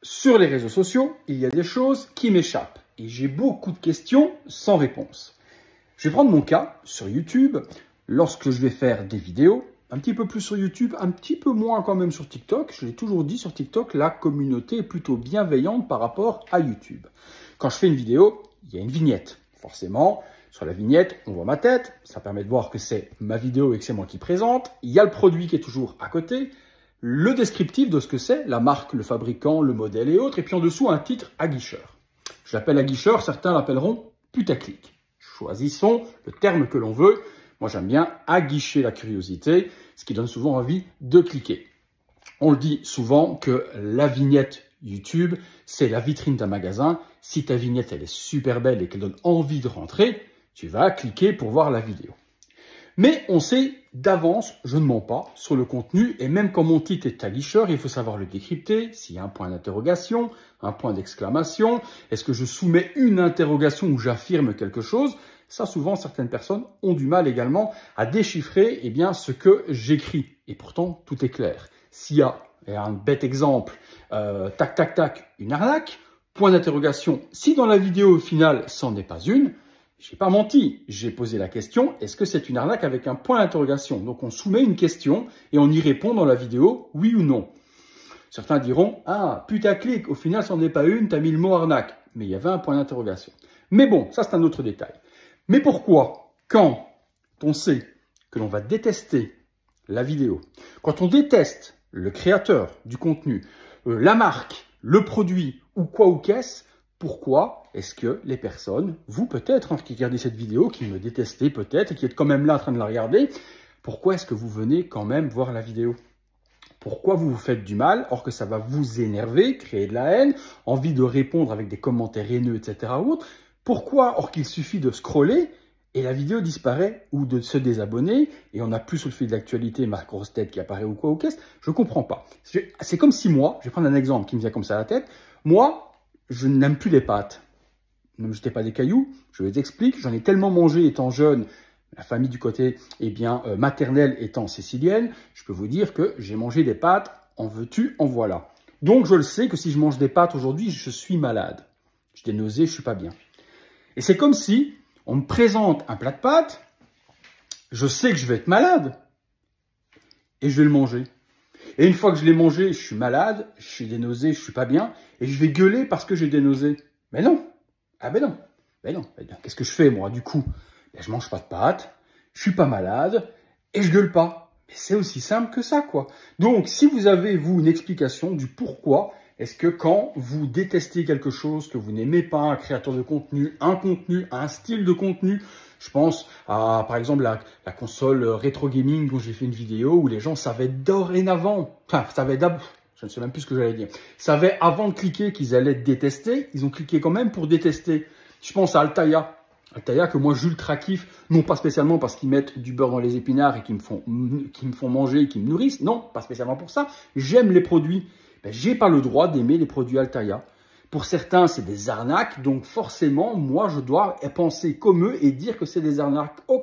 Sur les réseaux sociaux, il y a des choses qui m'échappent et j'ai beaucoup de questions sans réponse. Je vais prendre mon cas sur YouTube. Lorsque je vais faire des vidéos, un petit peu plus sur YouTube, un petit peu moins quand même sur TikTok. Je l'ai toujours dit, sur TikTok, la communauté est plutôt bienveillante par rapport à YouTube. Quand je fais une vidéo, il y a une vignette. Forcément, sur la vignette, on voit ma tête. Ça permet de voir que c'est ma vidéo et que c'est moi qui présente. Il y a le produit qui est toujours à côté. Le descriptif de ce que c'est, la marque, le fabricant, le modèle et autres. Et puis en dessous, un titre aguicheur. Je l'appelle aguicheur, certains l'appelleront putaclic. Choisissons le terme que l'on veut. Moi, j'aime bien aguicher la curiosité, ce qui donne souvent envie de cliquer. On le dit souvent que la vignette YouTube, c'est la vitrine d'un magasin. Si ta vignette, elle est super belle et qu'elle donne envie de rentrer, tu vas cliquer pour voir la vidéo. Mais on sait d'avance, je ne mens pas, sur le contenu. Et même quand mon titre est aguicheur, il faut savoir le décrypter. S'il y a un point d'interrogation, un point d'exclamation, est-ce que je soumets une interrogation où j'affirme quelque chose? Ça, souvent, certaines personnes ont du mal également à déchiffrer ce que j'écris. Et pourtant, tout est clair. S'il y a un bête exemple, tac, tac, tac, une arnaque, point d'interrogation. Si dans la vidéo, au final, c'en n'est pas une, j'ai pas menti. J'ai posé la question, est-ce que c'est une arnaque avec un point d'interrogation? Donc, on soumet une question et on y répond dans la vidéo, oui ou non. Certains diront, ah, putaclic, au final, c'en est pas une, t'as mis le mot arnaque. Mais il y avait un point d'interrogation. Mais bon, ça, c'est un autre détail. Mais pourquoi, quand on sait que l'on va détester la vidéo, quand on déteste le créateur du contenu, la marque, le produit ou quoi ou qu'est-ce, pourquoi est-ce que les personnes, vous peut-être, qui regardez cette vidéo, qui me détestez peut-être et qui êtes quand même là en train de la regarder, pourquoi est-ce que vous venez quand même voir la vidéo? Pourquoi vous vous faites du mal, or que ça va vous énerver, créer de la haine, envie de répondre avec des commentaires haineux, etc. ou autre? Pourquoi, or qu'il suffit de scroller et la vidéo disparaît ou de se désabonner et on n'a plus sur le fil d'actualité ma grosse tête qui apparaît ou quoi ou qu'est-ce? Je ne comprends pas. C'est comme si moi, je vais prendre un exemple qui me vient comme ça à la tête, moi, je n'aime plus les pâtes. Ne me jetez pas des cailloux, je vous explique, j'en ai tellement mangé étant jeune, la famille du côté maternelle étant sicilienne, je peux vous dire que j'ai mangé des pâtes, en veux-tu, en voilà. Donc je le sais que si je mange des pâtes aujourd'hui, je suis malade. J'ai des nausées, je suis pas bien. Et c'est comme si on me présente un plat de pâtes, je sais que je vais être malade et je vais le manger. Et une fois que je l'ai mangé, je suis malade, j'ai des nausées, je suis pas bien et je vais gueuler parce que j'ai des nausées. Mais non. Ah ben non. Ben non. Qu'est-ce que je fais moi du coup? Ben, je mange pas de pâtes, je suis pas malade et je gueule pas. Mais c'est aussi simple que ça quoi. Donc si vous avez vous une explication du pourquoi est-ce que quand vous détestez quelque chose, que vous n'aimez pas un créateur de contenu, un style de contenu, je pense à, par exemple, la console rétro gaming dont j'ai fait une vidéo où les gens savaient dorénavant, je ne sais même plus ce que j'allais dire, savaient avant de cliquer qu'ils allaient détester, ils ont cliqué quand même pour détester. Je pense à Altaïa. Altaïa que moi j'ultra kiffe, non pas spécialement parce qu'ils mettent du beurre dans les épinards et qu'ils me font manger et qu'ils me nourrissent, non, pas spécialement pour ça, j'aime les produits. Ben, j'ai pas le droit d'aimer les produits Altaïa. Pour certains, c'est des arnaques, donc forcément, moi, je dois penser comme eux et dire que c'est des arnaques. Or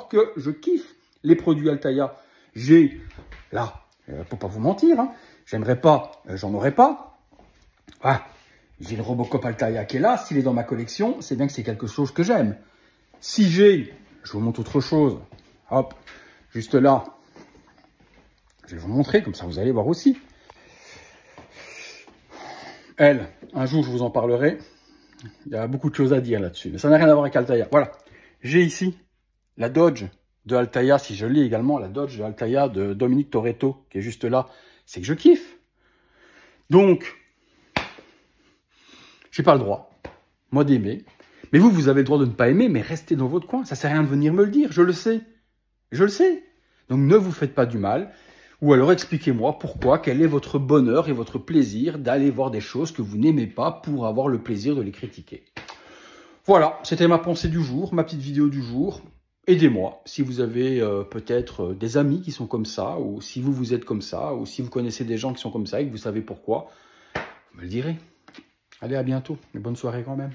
que je kiffe les produits Altaïa. J'ai, là, pour pas vous mentir, hein, j'aimerais pas, j'en aurais pas. Ah, j'ai le Robocop Altaïa qui est là. S'il est dans ma collection, c'est bien que c'est quelque chose que j'aime. Si j'ai, je vous montre autre chose. Hop, juste là. Je vais vous montrer, comme ça vous allez voir aussi. Elle, un jour je vous en parlerai, il y a beaucoup de choses à dire là-dessus, mais ça n'a rien à voir avec Altaïa. Voilà, j'ai ici la Dodge de Altaïa, si je lis également, la Dodge de Altaïa de Dominique Toretto, qui est juste là, c'est que je kiffe. Donc, j'ai pas le droit, moi d'aimer, mais vous avez le droit de ne pas aimer, mais restez dans votre coin, ça sert à rien de venir me le dire, je le sais, donc ne vous faites pas du mal. Ou alors expliquez-moi pourquoi, quel est votre bonheur et votre plaisir d'aller voir des choses que vous n'aimez pas pour avoir le plaisir de les critiquer. Voilà, c'était ma pensée du jour, ma petite vidéo du jour. Aidez-moi si vous avez peut-être des amis qui sont comme ça, ou si vous êtes comme ça, ou si vous connaissez des gens qui sont comme ça et que vous savez pourquoi, vous me le direz. Allez, à bientôt et bonne soirée quand même.